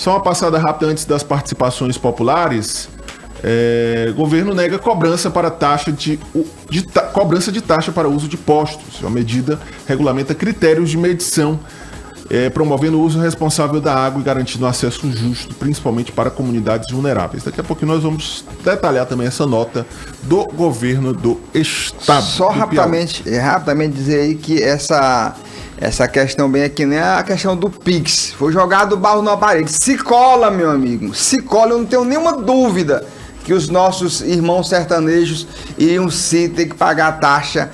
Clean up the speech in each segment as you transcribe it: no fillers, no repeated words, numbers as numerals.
Só uma passada rápida antes das participações populares. Governo nega cobrança para cobrança de taxa para uso de postos. A medida regulamenta critérios de medição, promovendo o uso responsável da água e garantindo acesso justo, principalmente para comunidades vulneráveis. Daqui a pouquinho nós vamos detalhar também essa nota do governo do estado. Só rapidamente dizer aí que essa questão bem aqui não é a questão do Pix. Foi jogado barro na parede. Se cola, meu amigo. Se cola, eu não tenho nenhuma dúvida que os nossos irmãos sertanejos iriam sim ter que pagar a taxa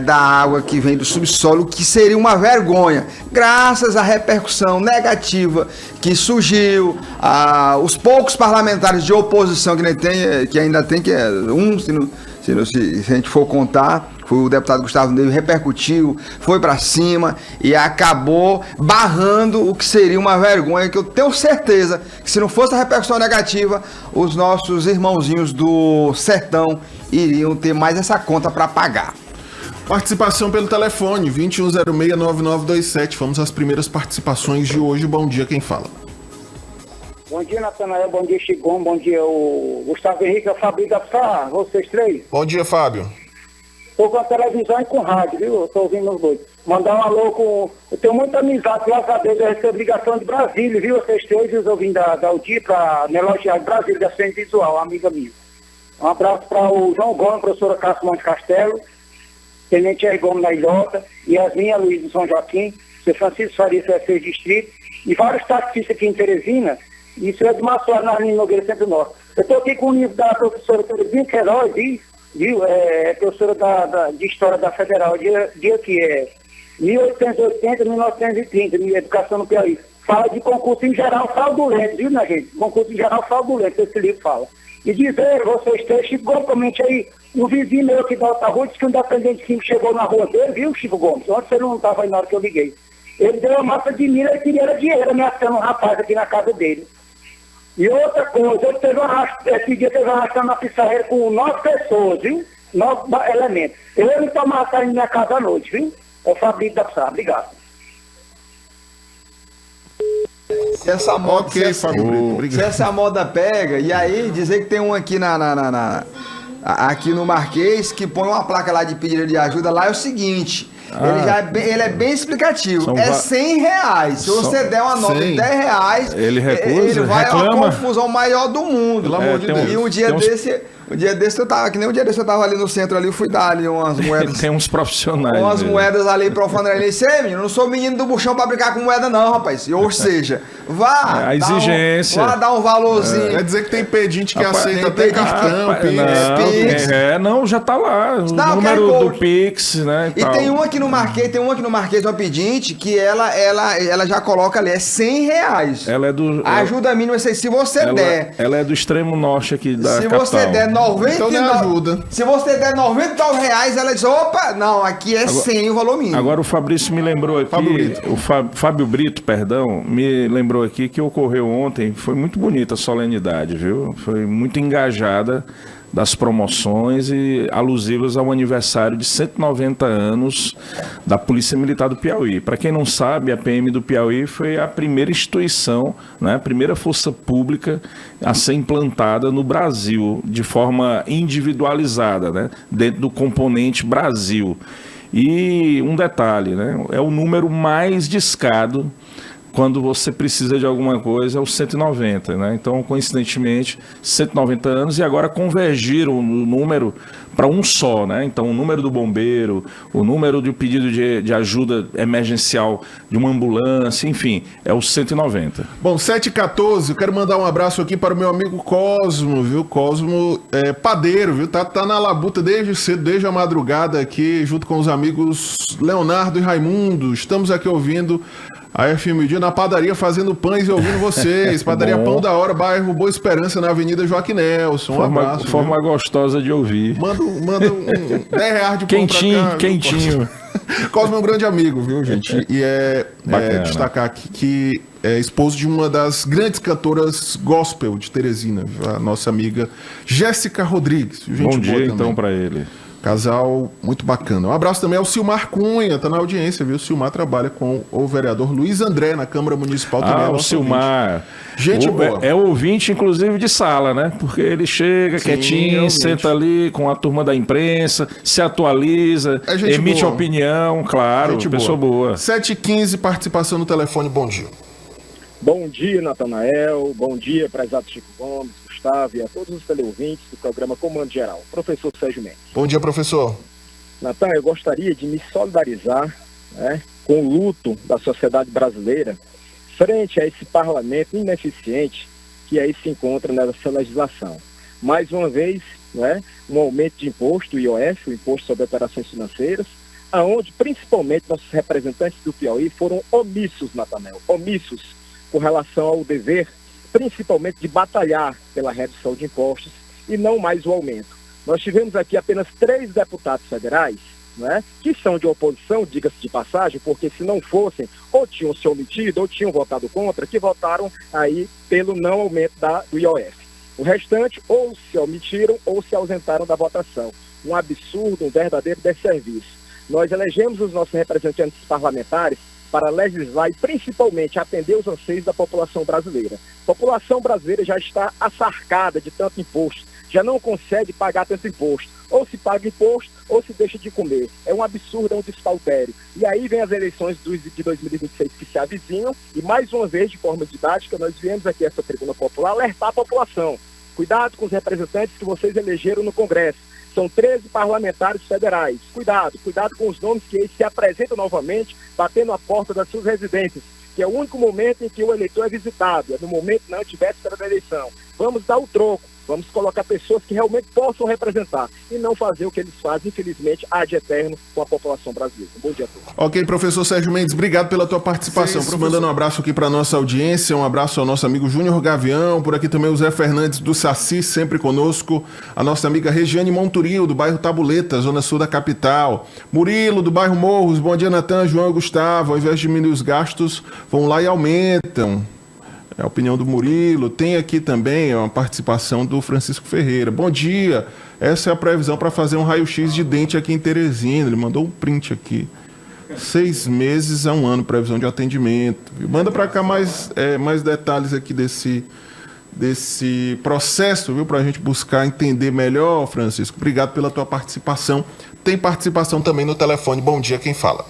da água que vem do subsolo, que seria uma vergonha. Graças à repercussão negativa que surgiu, os poucos parlamentares de oposição que ainda tem, que é um, se a gente for contar, foi o deputado Gustavo Neiva, repercutiu, foi pra cima e acabou barrando o que seria uma vergonha, que eu tenho certeza que se não fosse a repercussão negativa, os nossos irmãozinhos do sertão iriam ter mais essa conta para pagar. Participação pelo telefone, 2106-9927. Vamos às primeiras participações de hoje. Bom dia, quem fala? Bom dia, Natanael. Bom dia, Chigon. Bom dia, o Gustavo Henrique, o Fabio da Psá, vocês três. Bom dia, Fábio. Estou com a televisão e com rádio, viu? Estou ouvindo os dois. Mandar um alô com... Eu tenho muita amizade, graças a Deus, eu recebo ligação de Brasília, viu? Vocês três, os ouvindo da UDI, para me elogiar de Brasília, da Ciência Visual, uma amiga minha. Um abraço para o João Gomes, professora Cássio Monte Castelo, Tenente R. Gomes na Ilhota, Yasmin Luiz do São Joaquim, seu Francisco Faria, CFC Distrito, e vários taxistas aqui em Teresina, e isso é de Maçoara, na Arlindo Nogueira, Centro Norte. Eu estou aqui com o livro da professora Teresina Queiroz, viu? Professora de História da Federal, dia que é 1880, 1930, de Educação no Piauí. Fala de concurso em geral fraudulento, viu, minha gente? Concurso em geral fraudulento, esse livro fala. E dizer, vocês três, Chico Gomes, comente aí, um vizinho meu aqui da outra rua, disse que um dependente químico chegou na rua dele, viu, Chico Gomes? Ontem você não estava aí na hora que eu liguei. Ele deu uma massa de milho, ele queria dinheiro ameaçando um rapaz aqui na casa dele. E outra coisa, esse dia teve uma arrastão na pissarreira com 9 pessoas, viu? 9 elementos. Eu não tomar sair na minha casa à noite, viu? É o Fabrício da Pissarra. Obrigado. Se essa moda, se essa moda pega, e aí dizer que tem um aqui aqui no Marquês que põe uma placa lá de pedido de ajuda, lá é o seguinte... Ele é bem explicativo. É R$100. Se você der uma nota de R$10, ele recusa, ele vai reclama. A confusão maior do mundo. Pelo amor de Deus. E um dia desse eu tava, que nem um dia desse eu tava ali no centro ali, eu fui dar ali umas moedas. Tem uns profissionais. Umas moedas ali profanando ali. Menino, eu não sou menino do buchão pra brincar com moeda não, rapaz. Ou seja, vá. A exigência. Vá dar um valorzinho. Quer dizer que tem pedinte que aceita até cartão, Pix. Não, já tá lá. O número do Pix, né? E tem um aqui no Marquês, uma pedinte, que ela já coloca ali, é R$100. Ela é do... Ajuda mínima, se você der... Ela é do extremo norte aqui da capital. Se você der 99... Então me ajuda. Se você der R$99, ela diz, opa, não, aqui é 100 o valor mínimo. Agora o Fabrício me lembrou aqui... Fábio Brito, perdão, me lembrou aqui que ocorreu ontem, foi muito bonita a solenidade, viu? Foi muito engajada das promoções e alusivas ao aniversário de 190 anos da Polícia Militar do Piauí. Para quem não sabe, a PM do Piauí foi a primeira instituição, né, a primeira força pública a ser implantada no Brasil de forma individualizada, né, dentro do componente Brasil. E um detalhe, né, é o número mais discado quando você precisa de alguma coisa, é o 190, né? Então, coincidentemente, 190 anos, e agora convergiram o número para um só, né? Então, o número do bombeiro, o número de pedido de ajuda emergencial de uma ambulância, enfim, é o 190. Bom, 7h14, eu quero mandar um abraço aqui para o meu amigo Cosmo, viu? Cosmo é padeiro, viu? Tá na labuta desde cedo, desde a madrugada aqui, junto com os amigos Leonardo e Raimundo. Estamos aqui ouvindo a FM Dia na padaria, fazendo pães e ouvindo vocês. Padaria Pão da Hora, bairro Boa Esperança, na Avenida Joaquim Nelson. Um abraço. Forma gostosa de ouvir. Manda um R$10 de pão quentinho, pra cá. Quentinho. Cosmo é um grande amigo, viu, gente? E destacar aqui que é esposo de uma das grandes cantoras gospel de Teresina, a nossa amiga Jéssica Rodrigues. Bom dia, então, para ele. Casal muito bacana. Um abraço também ao Silmar Cunha, tá na audiência, viu? O Silmar trabalha com o vereador Luiz André na Câmara Municipal também. O Silmar. Gente boa. É ouvinte, inclusive, de sala, né? Porque ele chega quietinho, senta ali com a turma da imprensa, se atualiza, emite opinião, claro, pessoa boa. 7h15, participação no telefone, bom dia. Bom dia, Natanael. Bom dia, prezado Chico Gomes, Gustavo e a todos os teleouvintes do programa Comando Geral. Professor Sérgio Mendes. Bom dia, professor. Natan, eu gostaria de me solidarizar, né, com o luto da sociedade brasileira frente a esse parlamento ineficiente que aí se encontra nessa legislação. Mais uma vez, né, um aumento de imposto, o IOF, o Imposto sobre Operações Financeiras, aonde principalmente nossos representantes do Piauí foram omissos, Natanael, omissos com relação ao dever, principalmente de batalhar pela redução de impostos e não mais o aumento. Nós tivemos aqui apenas 3 deputados federais, né, que são de oposição, diga-se de passagem, porque se não fossem, ou tinham se omitido, ou tinham votado contra, que votaram aí pelo não aumento do IOF. O restante, ou se omitiram, ou se ausentaram da votação. Um absurdo, um verdadeiro desserviço. Nós elegemos os nossos representantes parlamentares para legislar e principalmente atender os anseios da população brasileira. A população brasileira já está assarcada de tanto imposto, já não consegue pagar tanto imposto. Ou se paga imposto, ou se deixa de comer. É um absurdo, é um despautério. E aí vem as eleições de 2026 que se avizinham, e mais uma vez, de forma didática, nós viemos aqui essa tribuna popular alertar a população. Cuidado com os representantes que vocês elegeram no Congresso. São 13 parlamentares federais. Cuidado com os nomes que eles se apresentam novamente, batendo a porta das suas residências, que é o único momento em que o eleitor é visitado, é no momento na antivéspera da eleição. Vamos dar o troco, vamos colocar pessoas que realmente possam representar e não fazer o que eles fazem, infelizmente, ad eterno com a população brasileira. Bom dia a todos. Ok, professor Sérgio Mendes, obrigado pela tua participação. Mandando um abraço aqui para nossa audiência, um abraço ao nosso amigo Júnior Gavião, por aqui também o Zé Fernandes do Saci, sempre conosco, a nossa amiga Regiane Monturil, do bairro Tabuleta, zona sul da capital, Murilo, do bairro Morros, bom dia, Natan, João e Gustavo, ao invés de diminuir os gastos, vão lá e aumentam. É a opinião do Murilo. Tem aqui também uma participação do Francisco Ferreira. Bom dia. Essa é a previsão para fazer um raio-x de dente aqui em Teresina. Ele mandou um print aqui. 6 meses a 1 ano, previsão de atendimento. Manda para cá mais detalhes aqui desse processo, viu? Para a gente buscar entender melhor, Francisco. Obrigado pela tua participação. Tem participação também no telefone. Bom dia, quem fala?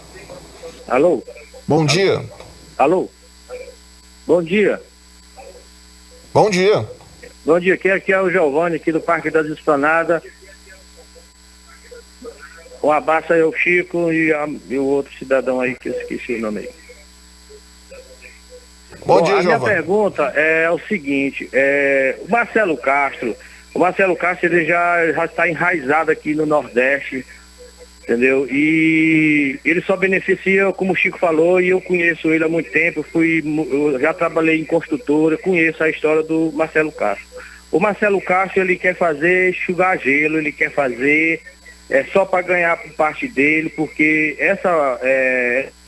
Alô? Bom dia. Alô? Bom dia. Bom dia. Bom dia, aqui é o Giovanni, aqui do Parque das Esplanadas. Um abraço aí ao Chico e o outro cidadão aí, que eu esqueci o nome aí. Bom dia, a minha Giovanni. pergunta é o seguinte, o Marcelo Castro ele já está enraizado aqui no Nordeste, entendeu? E ele só beneficia, como o Chico falou, e eu conheço ele há muito tempo, eu já trabalhei em construtora, conheço a história do Marcelo Castro. O Marcelo Castro, ele quer fazer enxugar gelo, ele quer fazer só para ganhar por parte dele, porque essa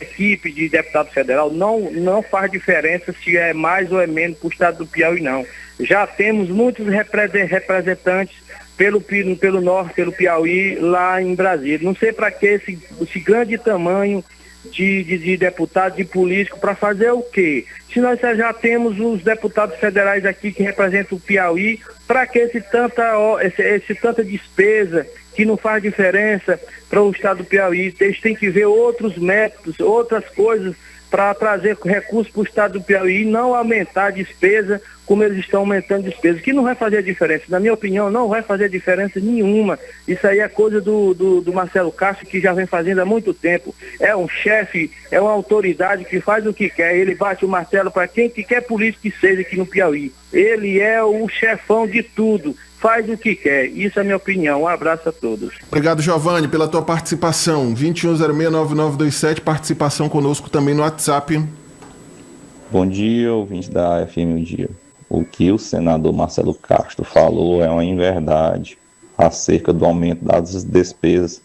equipe de deputado federal não faz diferença se é mais ou é menos para o estado do Piauí, não. Já temos muitos representantes pelo norte, pelo Piauí, lá em Brasília. Não sei para que esse grande tamanho de deputado, de político, para fazer o quê? Se nós já temos os deputados federais aqui que representam o Piauí, para que esse tanta despesa que não faz diferença para o estado do Piauí? Eles têm que ver outros métodos, outras coisas para trazer recursos para o estado do Piauí e não aumentar a despesa como eles estão aumentando despesas, que não vai fazer diferença. Na minha opinião, não vai fazer diferença nenhuma. Isso aí é coisa do Marcelo Castro, que já vem fazendo há muito tempo. É um chefe, é uma autoridade que faz o que quer. Ele bate o martelo para quem que quer político que seja aqui no Piauí. Ele é o chefão de tudo. Faz o que quer. Isso é a minha opinião. Um abraço a todos. Obrigado, Giovanni, pela tua participação. 21069927, participação conosco também no WhatsApp. Bom dia, ouvinte da FM O Dia. O que o senador Marcelo Castro falou é uma inverdade acerca do aumento das despesas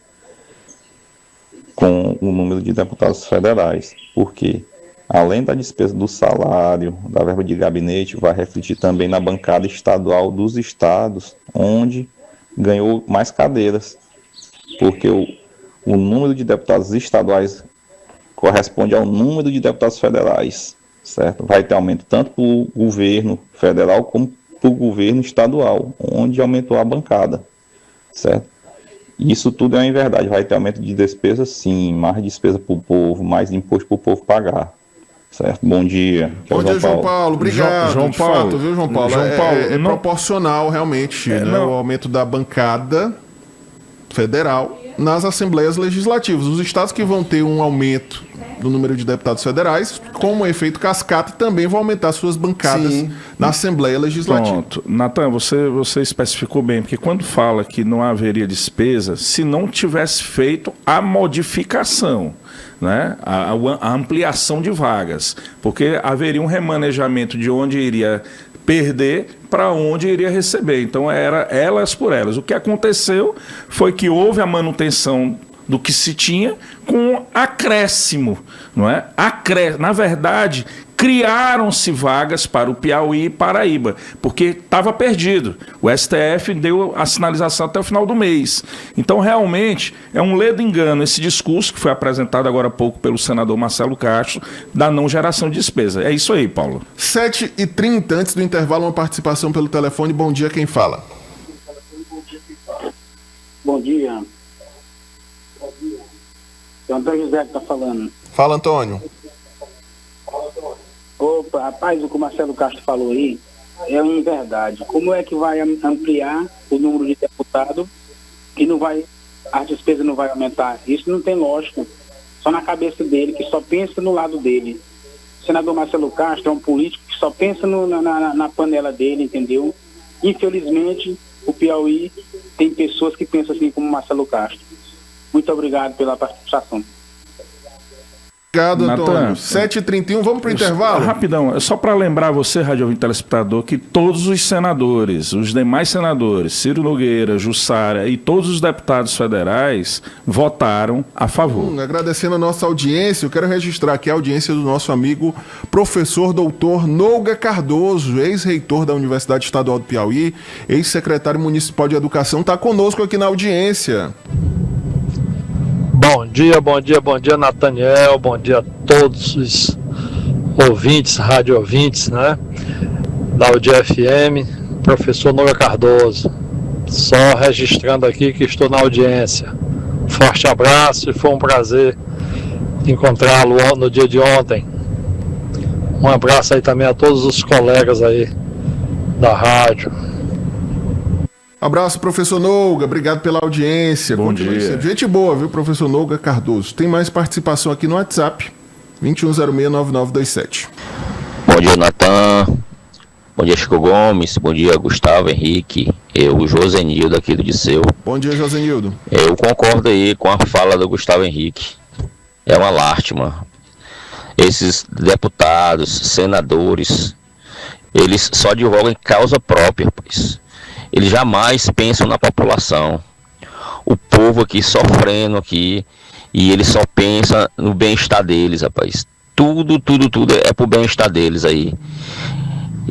com o número de deputados federais. Por quê? Além da despesa do salário, da verba de gabinete, vai refletir também na bancada estadual dos estados, onde ganhou mais cadeiras. porque o número de deputados estaduais corresponde ao número de deputados federais, certo? Vai ter aumento tanto para o governo federal como para o governo estadual, onde aumentou a bancada, certo? Isso tudo é uma verdade, vai ter aumento de despesa sim, mais despesa para o povo, mais imposto para o povo pagar, certo? Bom dia. Bom dia, João Paulo. Obrigado. João de Paulo. fato, viu, João Paulo? João Paulo, é não- proporcional, realmente, né, o aumento da bancada federal nas assembleias legislativas. Os estados que vão ter um aumento do número de deputados federais, como efeito cascata, também vão aumentar suas bancadas Sim. na Assembleia Legislativa. Pronto. Natan, você especificou bem, porque quando fala que não haveria despesa, se não tivesse feito a modificação, né? A ampliação de vagas, porque haveria um remanejamento de onde iria perder para onde iria receber. Então era elas por elas. O que aconteceu foi que houve a manutenção do que se tinha com acréscimo, não é? Na verdade, criaram-se vagas para o Piauí e Paraíba, porque estava perdido. O STF deu a sinalização até o final do mês. Então, realmente, é um ledo engano esse discurso que foi apresentado agora há pouco pelo senador Marcelo Castro, da não geração de despesa. É isso aí, Paulo. 7h30, antes do intervalo, uma participação pelo telefone. Bom dia, quem fala? Bom dia. É o Antônio José que está falando. Fala, Antônio. Opa, rapaz, o que o Marcelo Castro falou aí é uma verdade. Como é que vai ampliar o número de deputados e não vai, a despesa não vai aumentar? Isso não tem lógica. Só na cabeça dele, que só pensa no lado dele. O senador Marcelo Castro é um político que só pensa na panela dele, entendeu? Infelizmente, o Piauí tem pessoas que pensam assim como o Marcelo Castro. Muito obrigado pela participação. Obrigado, Antônio. Natan, 7h31, vamos para o intervalo? Rapidão, é só para lembrar você, rádio ouvinte telespectador, que todos os senadores, os demais senadores, Ciro Nogueira, Jussara e todos os deputados federais votaram a favor. Agradecendo a nossa audiência, eu quero registrar aqui a audiência do nosso amigo professor doutor Nouga Cardoso, ex-reitor da Universidade Estadual do Piauí, ex-secretário municipal de educação, está conosco aqui na audiência. Bom dia, Nathaniel, bom dia a todos os ouvintes, rádio ouvintes, né, da Audio FM, professor Nouga Cardoso, só registrando aqui que estou na audiência. Forte abraço e foi um prazer encontrá-lo no dia de ontem. Um abraço aí também a todos os colegas aí da rádio. Abraço, professor Nouga, obrigado pela audiência. Bom Continue dia. sempre. Gente boa, viu, professor Nouga Cardoso. Tem mais participação aqui no WhatsApp, 21069927. Bom dia, Natan. Bom dia, Chico Gomes. Bom dia, Gustavo Henrique. Eu, Josenildo, aqui do Disseu. Bom dia, Josenildo. Eu concordo aí com a fala do Gustavo Henrique. É uma lástima. Esses deputados, senadores, eles só divulgam em causa própria, pois. Eles jamais pensam na população. O povo aqui sofrendo aqui, e eles só pensam no bem-estar deles, rapaz. Tudo é pro bem-estar deles aí.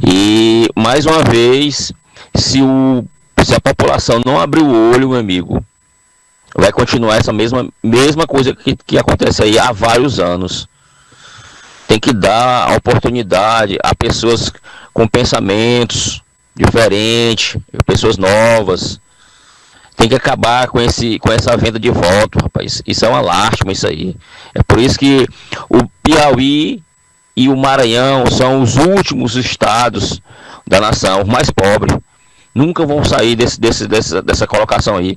E, mais uma vez, se a população não abrir o olho, meu amigo, vai continuar essa mesma coisa que acontece aí há vários anos. Tem que dar a oportunidade a pessoas com pensamentos diferentes, pessoas novas. Tem que acabar com essa venda de voto, rapaz. Isso é uma lástima, isso aí. É por isso que o Piauí e o Maranhão são os últimos estados da nação, os mais pobres. Nunca vão sair dessa colocação aí,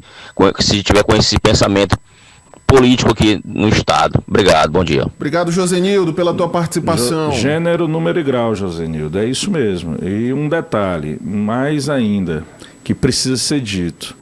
se tiver com esse pensamento político aqui no estado. Obrigado, bom dia. Obrigado, Josenildo, pela tua participação. Gênero, número e grau, Josenildo, é isso mesmo. E um detalhe, mais ainda, que precisa ser dito.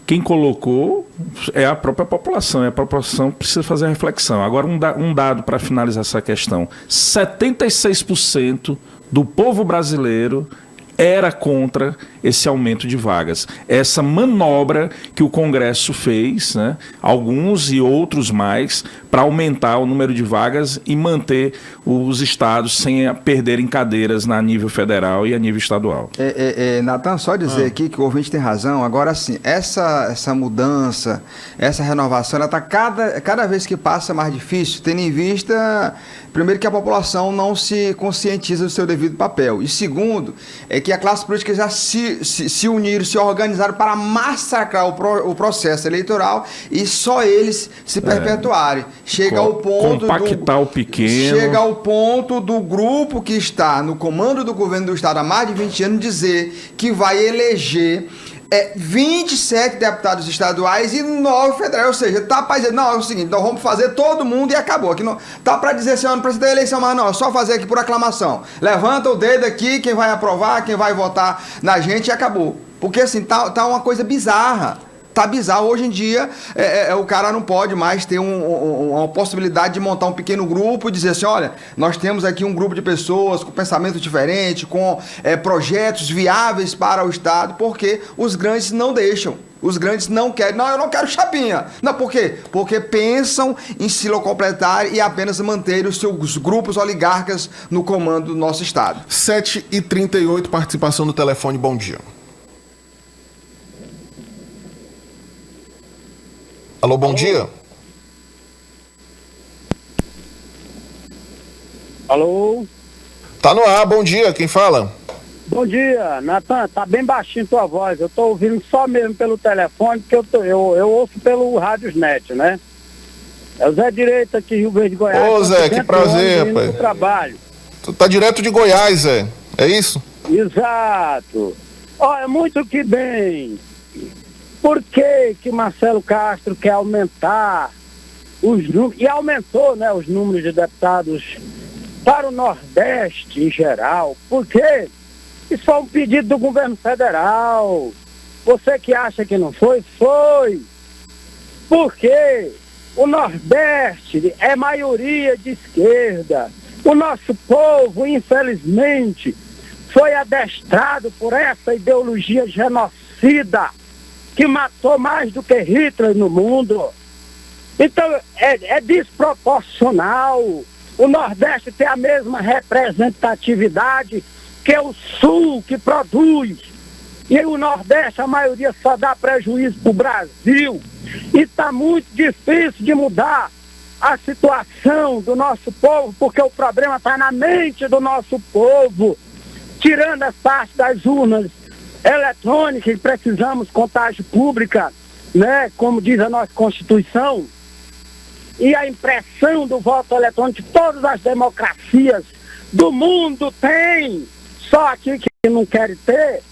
Quem colocou é a própria população, e a população precisa fazer a reflexão. Agora, um dado para finalizar essa questão: 76% do povo brasileiro era contra esse aumento de vagas. Essa manobra que o Congresso fez, né, alguns e outros mais, para aumentar o número de vagas e manter os estados sem perderem cadeiras na nível federal e a nível estadual. Natan, só dizer aqui que o ouvinte tem razão. Agora sim, essa mudança, essa renovação, ela está cada vez que passa mais difícil, tendo em vista, primeiro, que a população não se conscientiza do seu devido papel. E segundo, é que a classe política já se uniram, se organizaram para massacrar o processo eleitoral e só eles se perpetuarem. Chega ao ponto compactar o pequeno. Chega ao ponto do grupo que está no comando do governo do estado há mais de 20 anos dizer que vai eleger 27 deputados estaduais e 9 federais, ou seja, tá para dizer, não, é o seguinte, então vamos fazer todo mundo e acabou. Aqui não, tá para dizer assim, não precisa ter eleição, mas não, é só fazer aqui por aclamação. Levanta o dedo aqui, quem vai aprovar, quem vai votar na gente e acabou. Porque assim, tá uma coisa bizarra. Tá bizarro. Hoje em dia, o cara não pode mais ter uma possibilidade de montar um pequeno grupo e dizer assim, olha, nós temos aqui um grupo de pessoas com pensamento diferente, com projetos viáveis para o Estado, porque os grandes não deixam. Os grandes não querem. Não, eu não quero chapinha. Não, por quê? Porque pensam em se locupletar e apenas manter os seus grupos oligarcas no comando do nosso Estado. 7h38, participação no telefone, bom dia. Alô, bom dia. Alô? Tá no ar, bom dia, quem fala? Bom dia, Natan, tá bem baixinho tua voz, eu tô ouvindo só mesmo pelo telefone, porque eu ouço pelo Rádiosnet, né? É o Zé Direito aqui, Rio Verde, Goiás. Ô Zé, que prazer, rapaz. Trabalho. Tu tá direto de Goiás, Zé, é isso? Exato. Olha, muito que bem. Por que Marcelo Castro quer aumentar os números, e aumentou, né, os números de deputados para o Nordeste em geral? Por quê? Isso foi um pedido do governo federal. Você que acha que não foi, foi. Porque o Nordeste é maioria de esquerda. O nosso povo, infelizmente, foi adestrado por essa ideologia genocida que matou mais do que Hitler no mundo. Então, é desproporcional o Nordeste ter a mesma representatividade que o Sul, que produz. E o Nordeste, a maioria, só dá prejuízo para o Brasil. E está muito difícil de mudar a situação do nosso povo, porque o problema está na mente do nosso povo. Tirando as partes das urnas eletrônica, e precisamos contagem pública, né, como diz a nossa Constituição, e a impressão do voto eletrônico que todas as democracias do mundo têm, só aqui que não querem ter.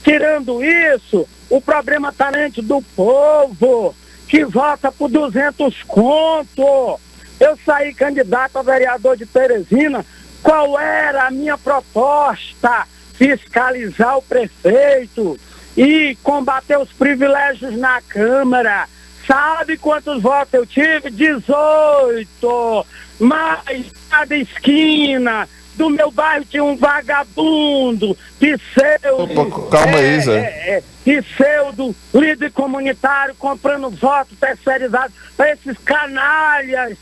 Tirando isso, o problema está dentro do povo, que vota por 200 conto. Eu saí candidato a vereador de Teresina, qual era a minha proposta? Fiscalizar o prefeito e combater os privilégios na Câmara. Sabe quantos votos eu tive? 18. Mas cada esquina do meu bairro tinha um vagabundo, pseudo. Calma aí, Zé. Pseudo líder comunitário comprando votos terceirizados para esses canalhas.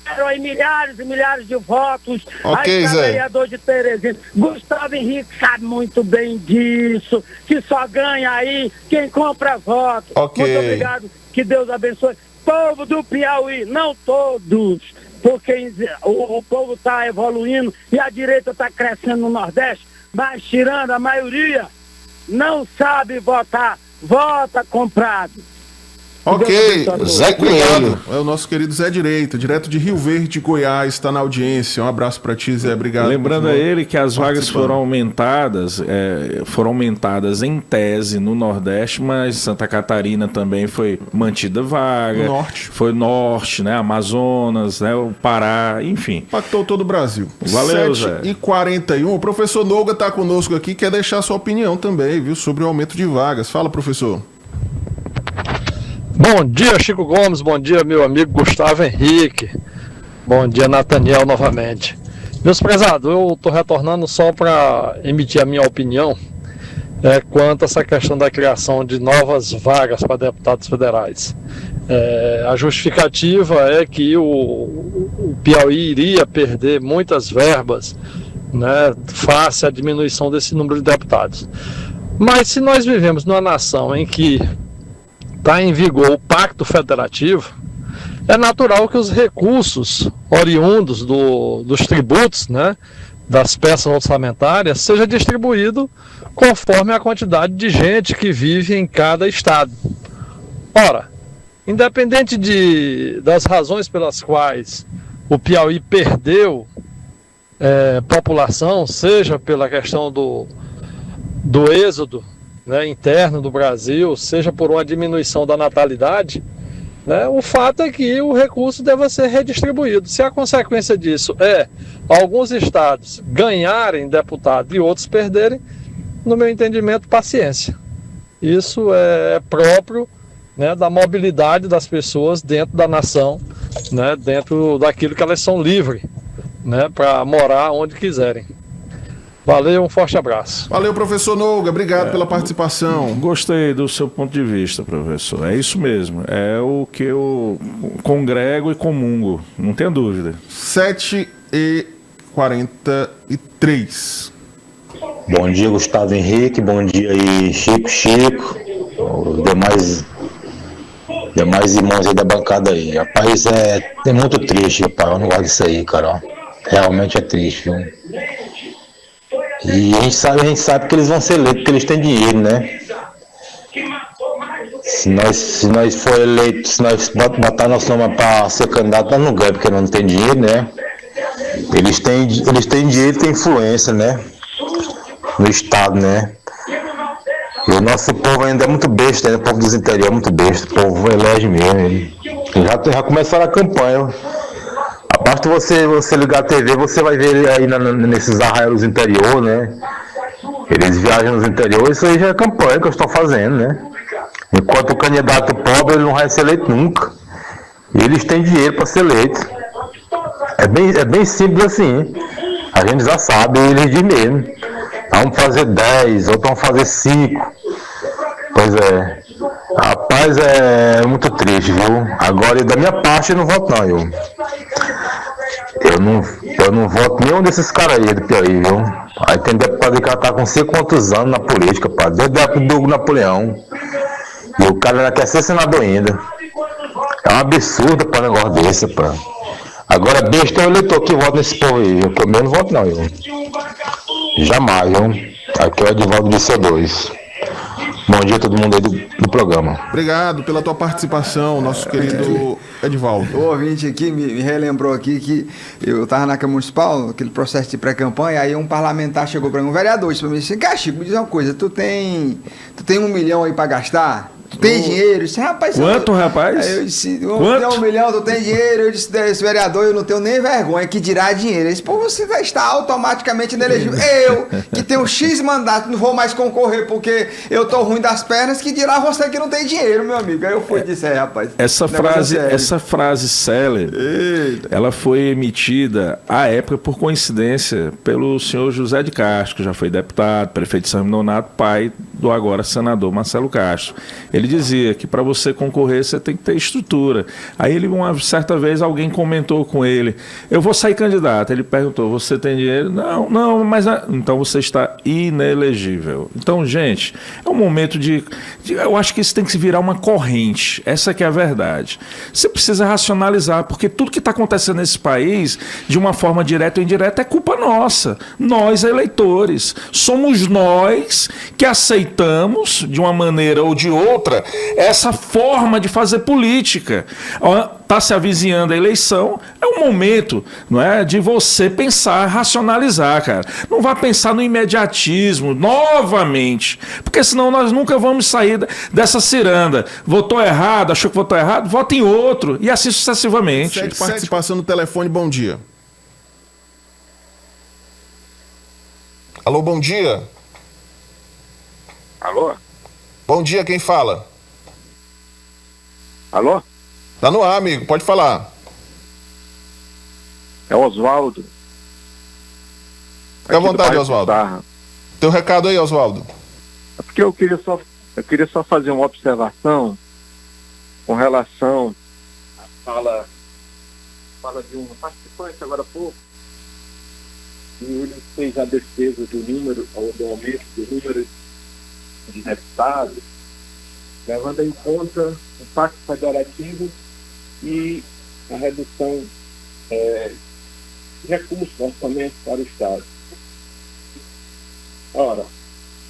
Aí milhares e milhares de votos. Ok, Zé. Vereador de Teresina. Gustavo Henrique sabe muito bem disso, que só ganha aí quem compra votos. Ok. Muito obrigado, que Deus abençoe. Povo do Piauí, não todos, porque o povo está evoluindo e a direita está crescendo no Nordeste, mas tirando a maioria, não sabe votar, vota comprado. Ok, Zé Coelho. É o nosso querido Zé Direito, direto de Rio Verde, Goiás, está na audiência. Um abraço para ti, Zé, obrigado. Lembrando a ele que as vagas foram aumentadas em tese no Nordeste, mas Santa Catarina também foi mantida vaga. Norte. Foi Norte, né? Amazonas, né? O Pará, enfim. Impactou todo o Brasil. Valeu, Zé. 7h41, o professor Noga está conosco aqui, quer deixar sua opinião também, viu, sobre o aumento de vagas. Fala, professor. Bom dia, Chico Gomes, bom dia, meu amigo Gustavo Henrique, bom dia, Nathaniel, novamente. Meus prezados, eu estou retornando só para emitir a minha opinião quanto a essa questão da criação de novas vagas para deputados federais. A justificativa é que o Piauí iria perder muitas verbas, né, face à diminuição desse número de deputados. Mas se nós vivemos numa nação em que está em vigor o Pacto Federativo, é natural que os recursos oriundos dos tributos, né, das peças orçamentárias, seja distribuído conforme a quantidade de gente que vive em cada estado. Ora, independente das razões pelas quais o Piauí perdeu população, seja pela questão do êxodo, né, interno do Brasil, seja por uma diminuição da natalidade, né, o fato é que o recurso deve ser redistribuído. Se a consequência disso é alguns estados ganharem deputado e outros perderem, no meu entendimento, paciência. Isso é próprio, né, da mobilidade das pessoas dentro da nação, né, dentro daquilo que elas são livres, né, para morar onde quiserem. Valeu, um forte abraço. Valeu, professor Nouga, obrigado pela participação. Gostei do seu ponto de vista, professor. É isso mesmo. É o que eu congrego e comungo, não tenho dúvida. 7h43. Bom dia, Gustavo Henrique. Bom dia aí, Chico, os demais irmãos aí da bancada aí. Rapaz, é muito triste, rapaz. Eu não gosto disso aí, cara. Realmente é triste, viu? E a gente sabe que eles vão ser eleitos, porque eles têm dinheiro, né? Se nós for eleitos, se nós botar nosso nome para ser candidato, nós não ganhamos, porque não tem dinheiro, né? Eles têm dinheiro e têm influência, né? No estado, né? E o nosso povo ainda é muito besta, né? O povo dos interior é muito besta, o povo elege mesmo. Já começaram a campanha. A parte de você ligar a TV, você vai ver aí nesses arraios interior, né? Eles viajam nos interiores, isso aí já é campanha que eles estão fazendo, né? Enquanto o candidato pobre, ele não vai ser eleito nunca. E eles têm dinheiro para ser eleito. É bem simples assim. A gente já sabe, eles dizem mesmo. Vamos fazer 10, outros vão fazer 5. Pois é. Rapaz, é muito triste, viu? Agora, da minha parte, eu não voto não, eu não voto nenhum desses caras aí do Piauí, viu? Aí tem deputado que tá com 5 quantos anos na política, pá. Desde a época do Hugo Napoleão. E o cara ainda quer ser senador ainda. É um absurdo para um negócio desse, pá. Agora, besta é o eleitor que vota nesse povo aí. Eu não voto não, Jamais, viu? Aqui é o Edivaldo do C2. Bom dia a todo mundo aí do programa. Obrigado pela tua participação, nosso querido Edivaldo. O ouvinte aqui me relembrou aqui que eu estava na Câmara Municipal, aquele processo de pré-campanha, aí um parlamentar chegou para mim, um vereador, disse para mim assim, Chico, me diz uma coisa, tu tem 1 milhão aí para gastar? Tu tem dinheiro? Eu disse, rapaz... Quanto, rapaz? Aí eu disse, tu tem 1 milhão, tu tem dinheiro? Eu disse, esse vereador, eu não tenho nem vergonha, que dirá dinheiro. Ele disse, pô, você vai estar automaticamente inelegível. Eu, que tenho X mandato, não vou mais concorrer porque eu tô ruim das pernas, que dirá você que não tem dinheiro, meu amigo. Aí eu fui e disse, rapaz... Essa frase célebre, ela foi emitida à época, por coincidência, pelo senhor José de Castro, que já foi deputado, prefeito de São Donato, pai do agora senador Marcelo Castro. Ele dizia que para você concorrer você tem que ter estrutura. Aí ele, uma certa vez, alguém comentou com ele, eu vou sair candidato. Ele perguntou, você tem dinheiro? Não, mas... Então você está inelegível. Então, gente, é um momento eu acho que isso tem que se virar uma corrente. Essa que é a verdade. Você precisa racionalizar, porque tudo que está acontecendo nesse país, de uma forma direta ou indireta, é culpa nossa. Nós, eleitores. Somos nós que aceitamos, de uma maneira ou de outra, essa forma de fazer política. Está se avizinhando a eleição, é um momento, não é, de você pensar, racionalizar, cara. Não vá pensar no imediatismo novamente, porque senão nós nunca vamos sair dessa ciranda. Votou errado, achou que votou errado, vota em outro, e assim sucessivamente. Participação no telefone, bom dia. Alô, bom dia. Alô? Bom dia, quem fala? Alô? Tá no ar, amigo, pode falar. É Oswaldo. Fica à vontade, Oswaldo. Teu recado aí, Oswaldo. É porque eu queria só fazer uma observação com relação à fala de um participante agora há pouco, e ele fez a defesa do número, ou do aumento do número de deputados, levando em conta o Pacto Federativo e a redução de recursos do orçamento para o Estado. Ora,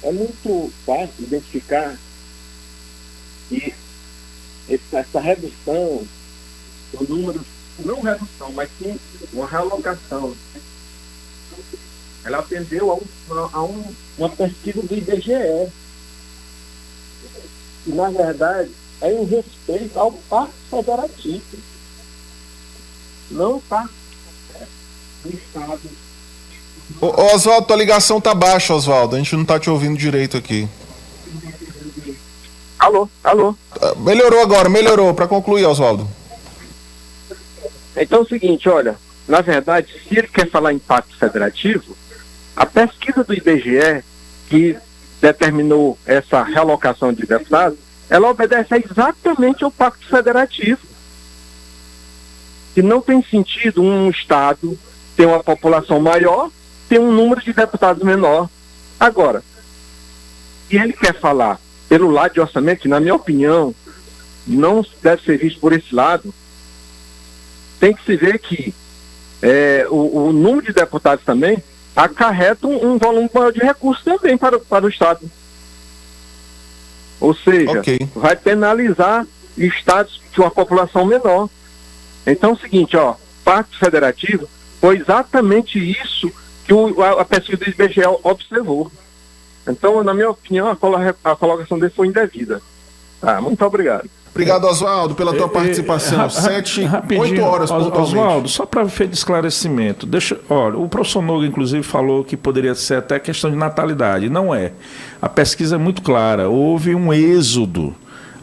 é muito fácil identificar que essa redução do número, não redução, mas sim uma realocação, ela atendeu a uma pesquisa do IBGE, e na verdade é em respeito ao Pacto Federativo, não está do Estado. Oswaldo, tua ligação tá baixa, Oswaldo. A gente não tá te ouvindo direito aqui. Alô? Melhorou agora, melhorou. Para concluir, Oswaldo. Então é o seguinte, olha, na verdade, se ele quer falar em Pacto Federativo, a pesquisa do IBGE, que determinou essa realocação de deputados, ela obedece exatamente ao Pacto Federativo. Que não tem sentido um Estado ter uma população maior, ter um número de deputados menor. Agora, se ele quer falar pelo lado de orçamento, que na minha opinião não deve ser visto por esse lado, tem que se ver que o número de deputados também acarreta um volume maior de recursos também para o Estado. Ou seja, vai penalizar estados de uma população menor. Então é o seguinte, Pacto Federativo foi exatamente isso que a pesquisa do IBGE observou. Então, na minha opinião, a colocação dele foi indevida. Muito obrigado. Obrigado, Oswaldo, pela tua participação. 8 horas, pontualmente. Oswaldo, só para efeito de esclarecimento, olha, o professor Noga, inclusive, falou que poderia ser até questão de natalidade. Não é. A pesquisa é muito clara. Houve um êxodo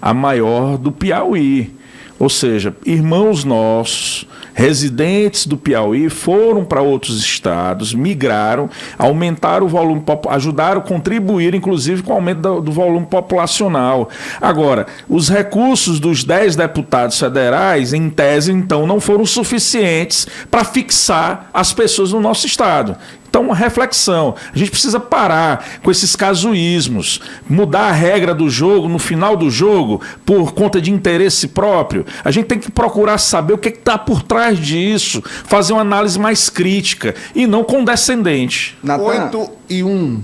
a maior do Piauí. Ou seja, irmãos nossos, residentes do Piauí, foram para outros estados, migraram, aumentaram o volume, ajudaram a contribuir, inclusive, com o aumento do volume populacional. Agora, os recursos dos 10 deputados federais, em tese, então, não foram suficientes para fixar as pessoas no nosso estado. Então, uma reflexão. A gente precisa parar com esses casuísmos, mudar a regra do jogo no final do jogo por conta de interesse próprio. A gente tem que procurar saber o que está por trás disso, fazer uma análise mais crítica e não condescendente. 8:01.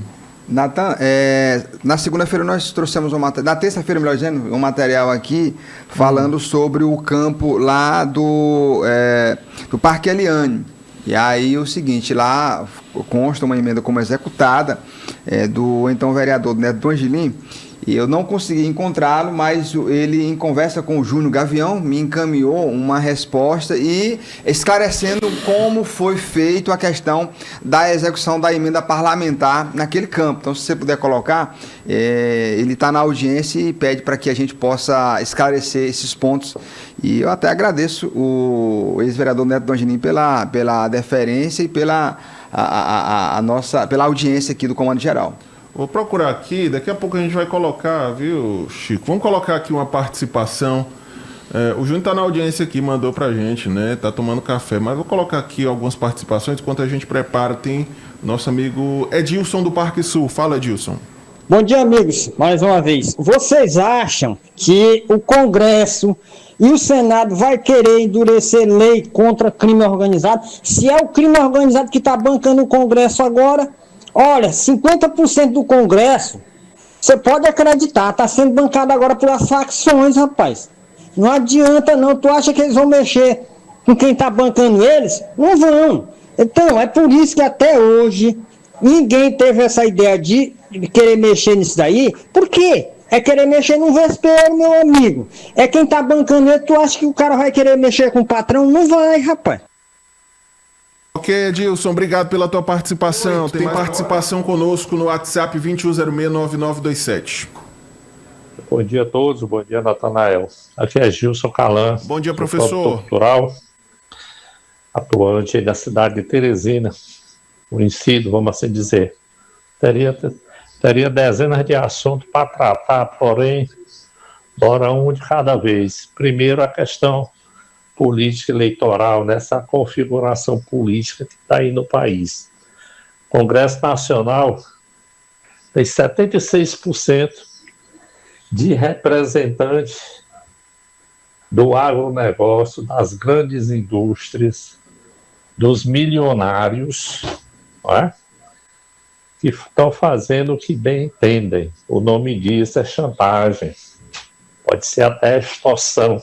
Natan, na segunda-feira nós trouxemos na terça-feira, melhor dizendo, um material aqui falando sobre o campo lá do Parque Eliane. E aí o seguinte, lá consta uma emenda como executada do então vereador Neto do Angelim, e eu não consegui encontrá-lo, mas ele, em conversa com o Júnior Gavião, me encaminhou uma resposta e esclarecendo como foi feito a questão da execução da emenda parlamentar naquele campo. Então, se você puder colocar, ele está na audiência e pede para que a gente possa esclarecer esses pontos. E eu até agradeço o ex-vereador Neto do Angelim pela deferência e pela audiência aqui do Comando Geral. Vou procurar aqui, daqui a pouco a gente vai colocar, viu, Chico? Vamos colocar aqui uma participação. O Júnior está na audiência aqui, mandou pra gente, né? Tá tomando café, mas vou colocar aqui algumas participações enquanto a gente prepara. Tem nosso amigo Edilson do Parque Sul. Fala, Edilson. Bom dia, amigos. Mais uma vez. Vocês acham que o Congresso e o Senado vai querer endurecer lei contra crime organizado? Se é o crime organizado que está bancando o Congresso agora, olha, 50% do Congresso, você pode acreditar, está sendo bancado agora pelas facções, rapaz. Não adianta não, tu acha que eles vão mexer com quem está bancando eles? Não vão. Então, é por isso que até hoje ninguém teve essa ideia de querer mexer nisso daí. Por quê? É querer mexer num vespeiro, meu amigo. É quem está bancando ele, tu acha que o cara vai querer mexer com o patrão? Não vai, rapaz. Ok, Edilson, obrigado pela tua participação. Tem participação conosco no WhatsApp 21069927. Bom dia a todos, bom dia, Natanael. Aqui é Gilson Calan. Bom dia, professor. Cultural, atuante da cidade de Teresina, conhecido, vamos assim dizer. Teria dezenas de assuntos para tratar, porém, bora um de cada vez. Primeiro, a questão política eleitoral, nessa configuração política que está aí no país. O Congresso Nacional tem 76% de representantes do agronegócio, das grandes indústrias, dos milionários, não é? Que estão fazendo o que bem entendem. O nome disso é chantagem. Pode ser até extorsão.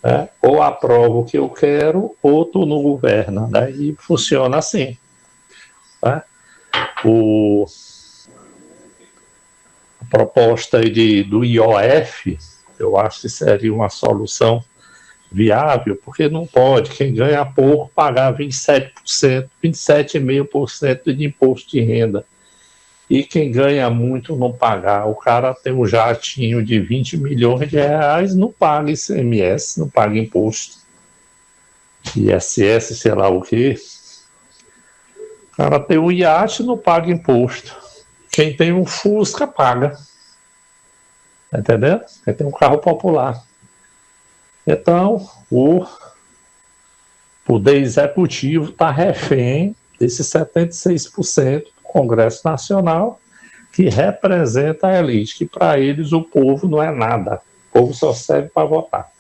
Né? Ou aprovo o que eu quero, ou tu não governa. Né? E funciona assim. Né? A proposta aí do IOF, eu acho que seria uma solução viável, porque não pode, quem ganha pouco, pagar 27%, 27,5% de imposto de renda. E quem ganha muito não pagar. O cara tem um jatinho de 20 milhões de reais, não paga ICMS, não paga imposto. ISS, sei lá o quê. O cara tem um iate, não paga imposto. Quem tem um Fusca, paga. Tá entendendo? Quem tem um carro popular. Então, o poder executivo está refém desses 76% do Congresso Nacional, que representa a elite, que para eles o povo não é nada. O povo só serve para votar.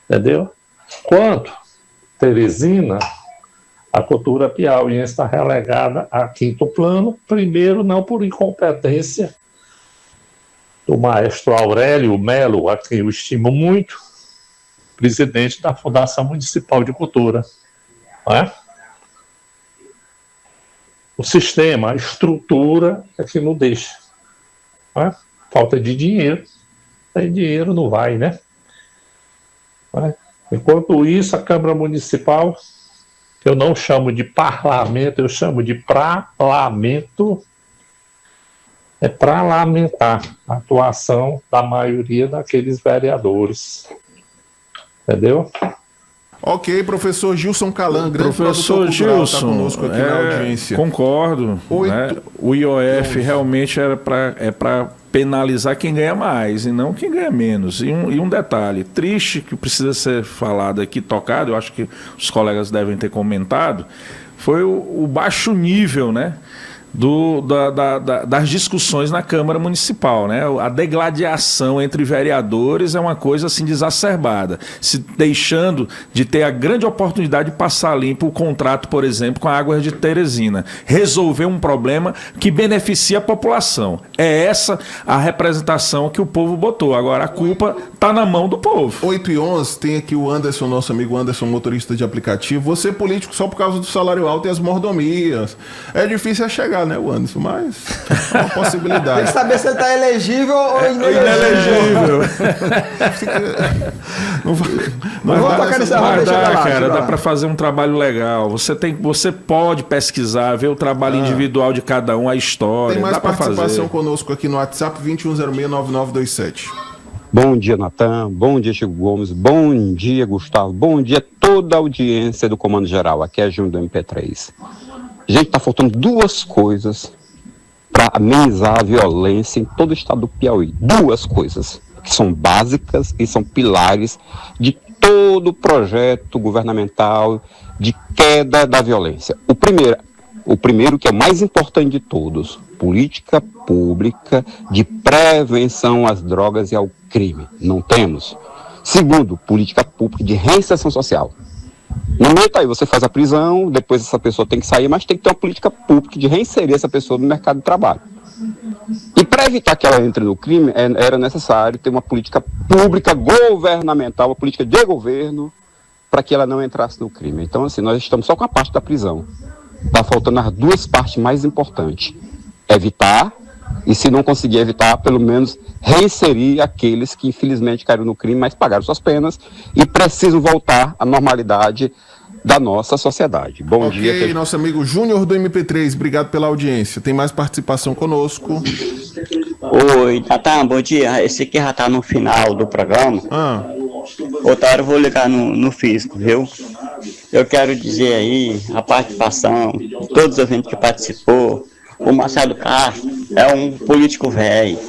Entendeu? Quanto Teresina, a cultura piauiense está relegada a quinto plano, primeiro não por incompetência do maestro Aurélio Melo, a quem eu estimo muito, presidente da Fundação Municipal de Cultura. Não é? O sistema, a estrutura é que não deixa. Não é? Falta de dinheiro. Sem dinheiro não vai, né? Não é? Enquanto isso, a Câmara Municipal, que eu não chamo de parlamento, eu chamo de parlamento, é para lamentar a atuação da maioria daqueles vereadores. Entendeu? Ok, professor Gilson Calan, grande professor Gilson, está conosco aqui na audiência. Concordo. Né? O IOF realmente é para penalizar quem ganha mais e não quem ganha menos. E um detalhe triste que precisa ser falado aqui, tocado, eu acho que os colegas devem ter comentado, foi o baixo nível, né? Das discussões na Câmara Municipal, né? A degladiação entre vereadores é uma coisa assim exacerbada, se deixando de ter a grande oportunidade de passar limpo o contrato, por exemplo, com a Águas de Teresina, resolver um problema que beneficia a população. É essa a representação que o povo botou. Agora a culpa está na mão do povo. 8h11, tem aqui o Anderson, nosso amigo Anderson, motorista de aplicativo. Você é político só por causa do salário alto e as mordomias. É difícil chegar, né, o Anderson? Mas é uma possibilidade. Tem que saber se ele está elegível ou inelegível. Não vou tocar nessa roda. Dá para fazer um trabalho legal. Você pode pesquisar, ver o trabalho individual de cada um, a história. Tem mais dá participação conosco aqui no WhatsApp, 21069927. Bom dia, Natan. Bom dia, Chico Gomes. Bom dia, Gustavo. Bom dia, toda a audiência do Comando Geral. Aqui é Júnior do MP3. Gente, está faltando duas coisas para amenizar a violência em todo o estado do Piauí. Duas coisas que são básicas e são pilares de todo o projeto governamental de queda da violência. O primeiro, que é o mais importante de todos, política pública de prevenção às drogas e ao crime. Não temos. Segundo, política pública de reinserção social. No meio tá aí, você faz a prisão, depois essa pessoa tem que sair, mas tem que ter uma política pública de reinserir essa pessoa no mercado de trabalho. E para evitar que ela entre no crime, era necessário ter uma política pública governamental, uma política de governo, para que ela não entrasse no crime. Então, assim, nós estamos só com a parte da prisão. Está faltando as duas partes mais importantes. Evitar, e se não conseguir evitar, pelo menos reinserir aqueles que infelizmente caíram no crime, mas pagaram suas penas e precisam voltar à normalidade da nossa sociedade. Bom dia. Ok, nosso amigo Júnior do MP3, obrigado pela audiência. Tem mais participação conosco. Oi, Natan, bom dia. Esse aqui já tá no final do programa. Outra hora eu vou ligar no físico, viu? Eu quero dizer aí a participação todos os ouvintes que participou. O Marcelo Castro é um político velho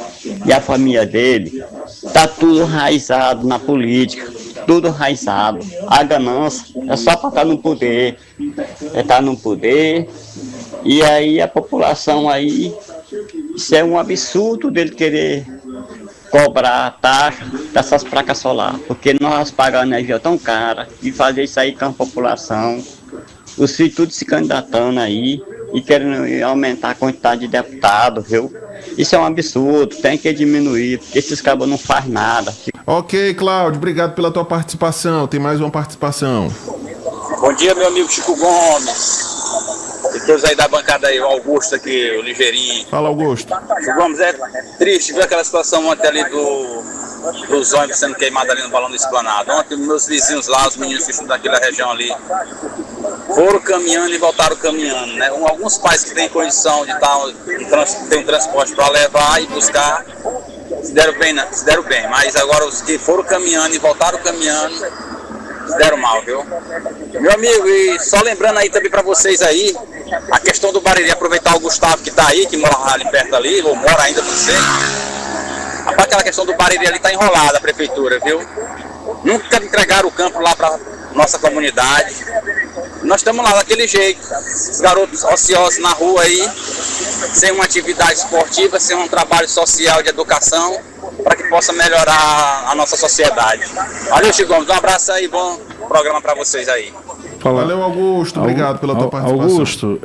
e a família dele tá tudo enraizado na política, tudo enraizado. A ganância é só para estar no poder, e aí a população aí, isso é um absurdo dele querer cobrar a taxa dessas placas solar, porque nós pagamos energia tão cara e fazer isso aí com a população, os filhos tudo se candidatando aí e querendo aumentar a quantidade de deputados, viu? Isso é um absurdo, tem que diminuir, porque esses cabos não fazem nada. Ok, Cláudio, obrigado pela tua participação. Tem mais uma participação. Bom dia, meu amigo Chico Gomes. E todos aí da bancada aí, o Augusto aqui, o Ligeirinho. Fala, Augusto. Chico Gomes, é triste ver aquela situação ontem ali dos ônibus sendo queimados ali no balão do Esplanado. Ontem meus vizinhos lá, os meninos que estão daquela região ali, foram caminhando e voltaram caminhando, né? Alguns pais que têm condição de ter um transporte para levar e buscar, se deram bem, mas agora os que foram caminhando e voltaram caminhando, se deram mal, viu? Meu amigo, e só lembrando aí também para vocês aí, a questão do Bariri, aproveitar o Gustavo que tá aí, que mora ali perto ali, ou mora ainda, não sei. Rapaz, aquela questão do Bariri ali tá enrolada a prefeitura, viu? Nunca entregaram o campo lá para nossa comunidade. Nós estamos lá daquele jeito, os garotos ociosos na rua aí, sem uma atividade esportiva, sem um trabalho social de educação, para que possa melhorar a nossa sociedade. Valeu, Chico Gomes, um abraço aí, bom programa para vocês aí. Valeu, Augusto, obrigado pela tua participação. Augusto,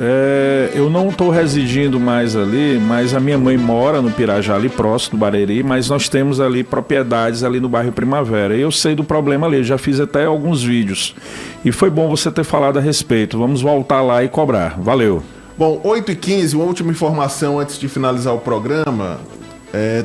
eu não estou residindo mais ali, mas a minha mãe mora no Pirajá, ali próximo do Bariri, mas nós temos ali propriedades ali no bairro Primavera. Eu sei do problema ali, já fiz até alguns vídeos. E foi bom você ter falado a respeito. Vamos voltar lá e cobrar. Valeu. Bom, 8h15, uma última informação antes de finalizar o programa.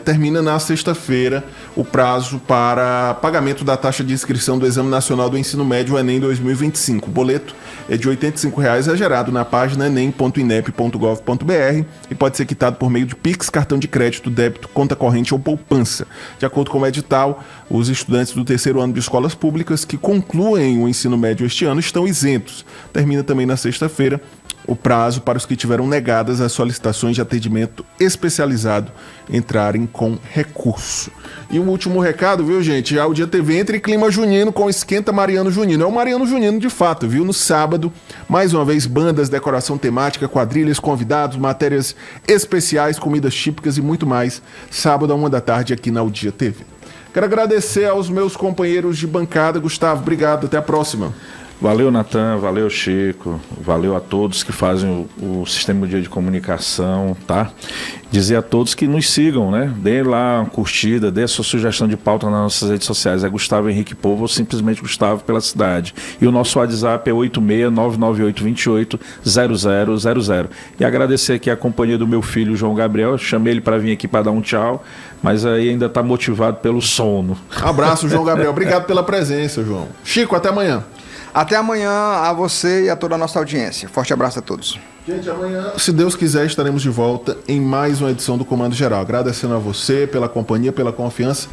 Termina na sexta-feira o prazo para pagamento da taxa de inscrição do Exame Nacional do Ensino Médio Enem 2025. O boleto é de R$ 85,00, é gerado na página enem.inep.gov.br e pode ser quitado por meio de Pix, cartão de crédito, débito, conta corrente ou poupança. De acordo com o edital, os estudantes do terceiro ano de escolas públicas que concluem o ensino médio este ano estão isentos. Termina também na sexta-feira o prazo para os que tiveram negadas as solicitações de atendimento especializado entrarem com recurso. E um último recado, viu, gente? Já o Dia TV entra em clima junino com Esquenta Mariano Junino. É o Mariano Junino de fato, viu? No sábado, mais uma vez, bandas, decoração temática, quadrilhas, convidados, matérias especiais, comidas típicas e muito mais. Sábado, 13h aqui na O Dia TV. Quero agradecer aos meus companheiros de bancada. Gustavo, obrigado. Até a próxima. Valeu, Natan, valeu, Chico, valeu a todos que fazem o Sistema Dia de Comunicação, tá? Dizer a todos que nos sigam, né? Dê lá uma curtida, dê a sua sugestão de pauta nas nossas redes sociais. É Gustavo Henrique Povo ou simplesmente Gustavo pela cidade. E o nosso WhatsApp é 86998280000. E agradecer aqui a companhia do meu filho, João Gabriel. Chamei ele para vir aqui para dar um tchau, mas aí ainda está motivado pelo sono. Abraço, João Gabriel. Obrigado pela presença, João. Chico, até amanhã. Até amanhã a você e a toda a nossa audiência. Forte abraço a todos. Gente, amanhã, se Deus quiser, estaremos de volta em mais uma edição do Comando Geral. Agradecendo a você pela companhia, pela confiança.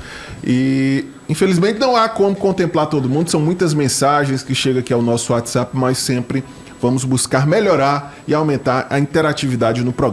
E, infelizmente, não há como contemplar todo mundo. São muitas mensagens que chegam aqui ao nosso WhatsApp, mas sempre vamos buscar melhorar e aumentar a interatividade no programa.